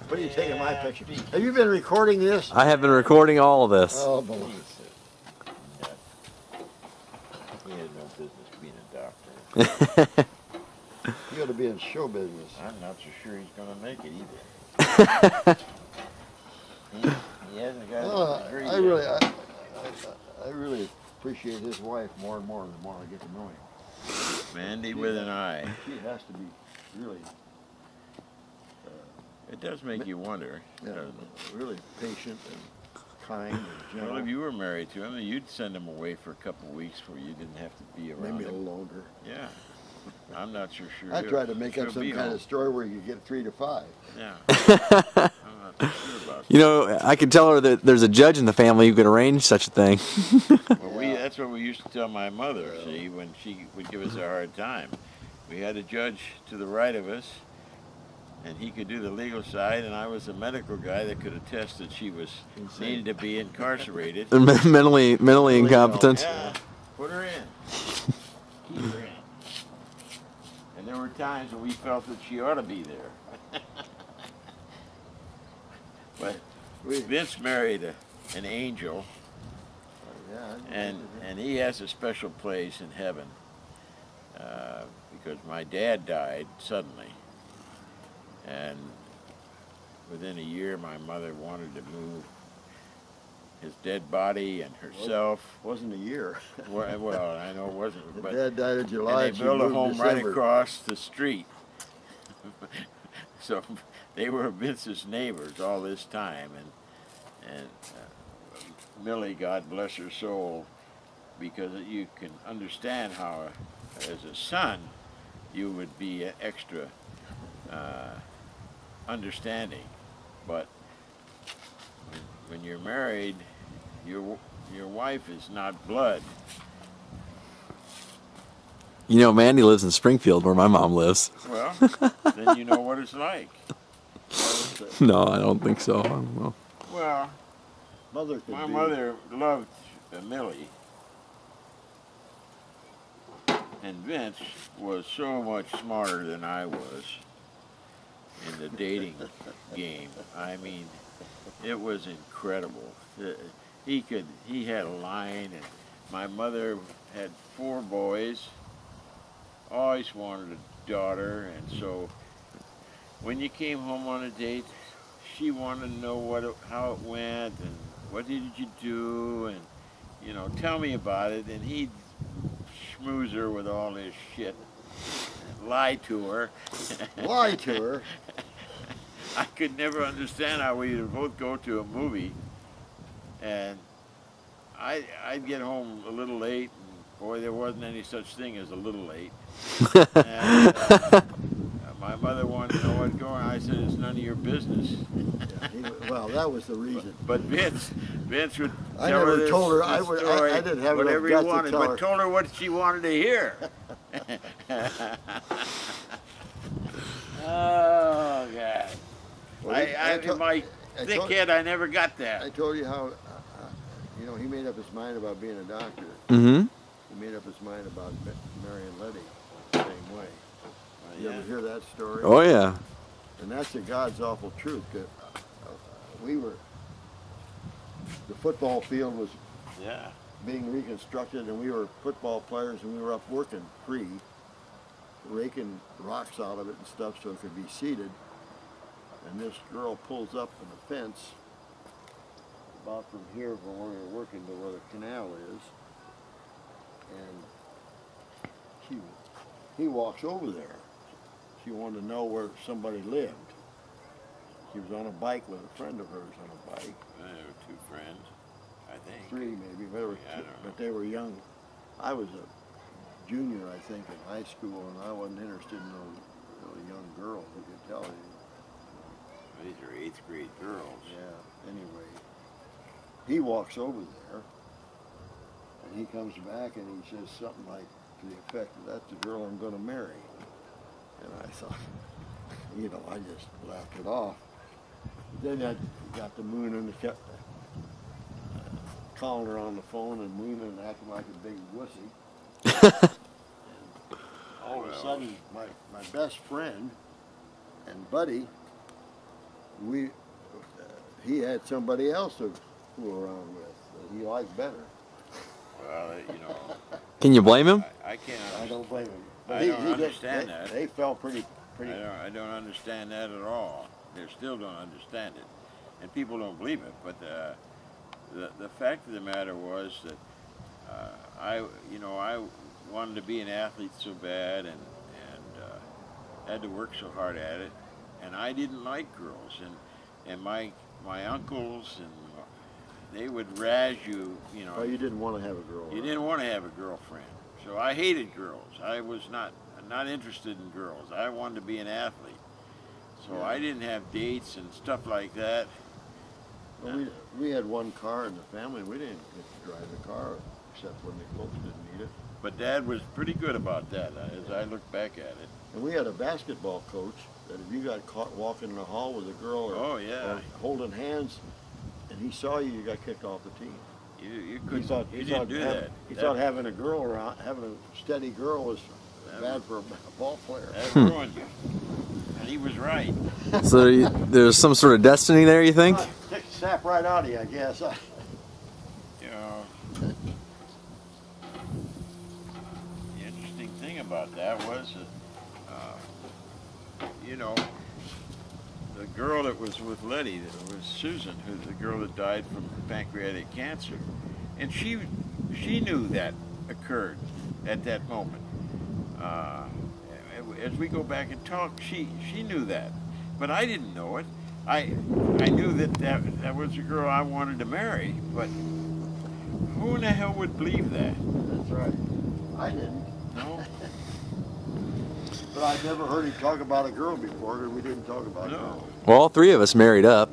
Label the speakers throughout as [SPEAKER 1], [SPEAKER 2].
[SPEAKER 1] What are you taking my picture? Have you been recording this?
[SPEAKER 2] I have been recording all of this.
[SPEAKER 1] Oh, boy.
[SPEAKER 3] He had no business being a doctor.
[SPEAKER 1] You got to be in show business.
[SPEAKER 3] I'm not so sure he's going to make it either. he hasn't got a degree yet.
[SPEAKER 1] I really appreciate his wife more and more the more I get to know him.
[SPEAKER 3] Mandy with an I.
[SPEAKER 1] She has to be really,
[SPEAKER 3] It does make you wonder, doesn't it?
[SPEAKER 1] really patient and kind and gentle.
[SPEAKER 3] Well, if you were married to him, you'd send him away for a couple of weeks where you didn't have to be around
[SPEAKER 1] Maybe a
[SPEAKER 3] him.
[SPEAKER 1] little longer.
[SPEAKER 3] Yeah. I'm not sure.
[SPEAKER 1] I tried to make up some kind of story where you get 3 to 5.
[SPEAKER 3] Yeah. I'm not sure about
[SPEAKER 2] You know, I could tell her that there's a judge in the family who could arrange such a thing.
[SPEAKER 3] Well, that's what we used to tell my mother, see, when she would give us a hard time. We had a judge to the right of us, and he could do the legal side, and I was a medical guy that could attest that she was needed to be incarcerated.
[SPEAKER 2] mentally incompetent.
[SPEAKER 3] Yeah, put her in. Keep her in. And there were times when we felt that she ought to be there. But Vince married an angel, and he has a special place in heaven because my dad died suddenly, and within a year my mother wanted to move his dead body and herself.
[SPEAKER 1] Wasn't a year.
[SPEAKER 3] Well, I know it wasn't, but
[SPEAKER 1] Dad died in July.
[SPEAKER 3] and they built a home right across the street. So they were Vince's neighbors all this time, and Millie, God bless her soul, because you can understand how, as a son, you would be extra understanding, but when you're married, your wife is not blood.
[SPEAKER 2] You know, Mandy lives in Springfield, where my mom lives.
[SPEAKER 3] Well, then you know what it's like.
[SPEAKER 2] No, I don't think so. I don't know.
[SPEAKER 3] Well, my mother loved Millie, and Vince was so much smarter than I was in the dating game. I mean, it was incredible. He had a line, and my mother had 4 boys, always wanted a daughter, and so when you came home on a date, she wanted to know how it went, and what did you do, and, you know, tell me about it, and he'd schmooze her with all this shit, and lie to her.
[SPEAKER 1] Lie to her?
[SPEAKER 3] I could never understand how we would both go to a movie, and I'd get home a little late, and boy, there wasn't any such thing as a little late. And, my mother wanted to know what's going on. I said, it's none of your business.
[SPEAKER 1] Well, that was the reason.
[SPEAKER 3] But Vince would
[SPEAKER 1] I
[SPEAKER 3] tell her
[SPEAKER 1] never
[SPEAKER 3] this,
[SPEAKER 1] told her.
[SPEAKER 3] I
[SPEAKER 1] didn't have
[SPEAKER 3] whatever
[SPEAKER 1] enough
[SPEAKER 3] he
[SPEAKER 1] guts
[SPEAKER 3] wanted,
[SPEAKER 1] to tell her.
[SPEAKER 3] but told her what she wanted to hear. Oh, God.
[SPEAKER 1] Well,
[SPEAKER 3] in my thick head, I never got that.
[SPEAKER 1] I told you how, you know, he made up his mind about being a doctor.
[SPEAKER 2] Mm-hmm.
[SPEAKER 1] He made up his mind about marrying Letty the same way. You ever hear that story?
[SPEAKER 2] Oh, yeah.
[SPEAKER 1] And that's the God's awful truth. The football field was being reconstructed, and we were football players, and we were up working free, raking rocks out of it and stuff so it could be seated. And this girl pulls up on the fence about from here, from where we were working to where the canal is, and he walks over there. She wanted to know where somebody lived. She was on a bike with a friend of hers on a bike.
[SPEAKER 3] There were 2 friends, I think.
[SPEAKER 1] 3 maybe, but they were young. I was a junior, I think, in high school, and I wasn't interested in those young girls, I could tell you.
[SPEAKER 3] These are 8th grade girls.
[SPEAKER 1] Yeah, anyway. He walks over there, and he comes back and he says something like to the effect of, that's the girl I'm going to marry. And I thought, you know, I just laughed it off. Then I got the moon and kept calling her on the phone and mooning and acting like a big wussy. And all of a sudden, my best friend and buddy he had somebody else to fool around with that he liked better.
[SPEAKER 3] Well, you know.
[SPEAKER 2] Can you blame him?
[SPEAKER 3] I can't.
[SPEAKER 1] I don't blame him.
[SPEAKER 3] I don't understand that.
[SPEAKER 1] They fell pretty.
[SPEAKER 3] I don't understand that at all. They still don't understand it, and people don't believe it. But the fact of the matter was that I wanted to be an athlete so bad, and had to work so hard at it, and I didn't like girls, and my uncles and they would razz you, you know.
[SPEAKER 1] Oh, you didn't want to have a girl.
[SPEAKER 3] You didn't want to have a girlfriend, so I hated girls. I was not interested in girls. I wanted to be an athlete, so yeah. I didn't have dates and stuff like that.
[SPEAKER 1] Well, we had one car in the family, and we didn't get to drive the car except when the folks didn't need it.
[SPEAKER 3] But Dad was pretty good about that, as I look back at it.
[SPEAKER 1] And we had a basketball coach that if you got caught walking in the hall with a girl or holding hands, and he saw you, you got kicked off the team.
[SPEAKER 3] You didn't do that.
[SPEAKER 1] He thought having a girl around, having a steady girl was bad for a ball player.
[SPEAKER 3] That ruined you. And he was right.
[SPEAKER 2] So there's some sort of destiny there, you think?
[SPEAKER 1] Take the sap right out of you, I guess.
[SPEAKER 3] You know, the interesting thing about that was that, you know, the girl that was with Letty, that was Susan, who's the girl that died from pancreatic cancer, and she knew that occurred at that moment. As we go back and talk, she knew that, but I didn't know it. I knew that was the girl I wanted to marry, but who in the hell would believe that?
[SPEAKER 1] That's right. I didn't.
[SPEAKER 3] No.
[SPEAKER 1] But I'd never heard him talk about a girl before, because we didn't talk about girls.
[SPEAKER 2] Well, all three of us married up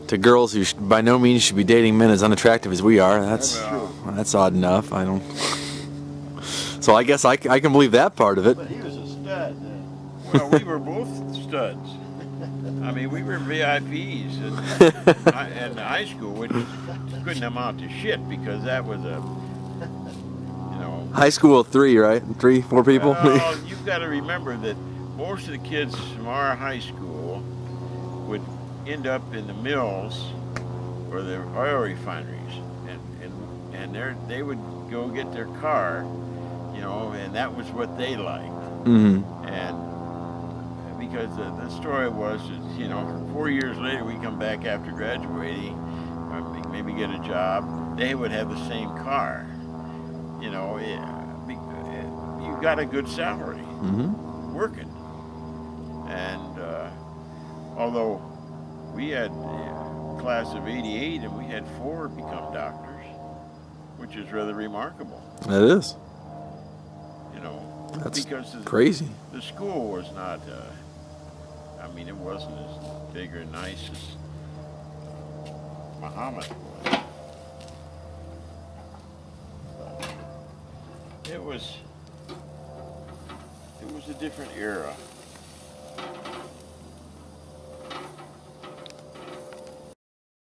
[SPEAKER 2] to girls who by no means should be dating men as unattractive as we are. That's odd enough. I don't. So I guess I can believe that part of it.
[SPEAKER 1] But he was a stud.
[SPEAKER 3] Well, we were both studs. I mean, we were VIPs in high school, which couldn't amount to shit because that was a, you know.
[SPEAKER 2] High school of 3, right? 3, 4 people?
[SPEAKER 3] Well, you've got to remember that most of the kids from our high school would end up in the mills or the oil refineries, and they would go get their car, you know, and that was what they liked.
[SPEAKER 2] Mm-hmm.
[SPEAKER 3] And because the story was that, you know, 4 years later we come back after graduating, or maybe get a job, they would have the same car. You know, you got a good salary working. And although we had a class of '88 and we had 4 become doctors, which is rather remarkable.
[SPEAKER 2] That is.
[SPEAKER 3] You know,
[SPEAKER 2] that's
[SPEAKER 3] because
[SPEAKER 2] crazy.
[SPEAKER 3] The school was not, I mean, it wasn't as big or nice as Muhammad was. It was a different era.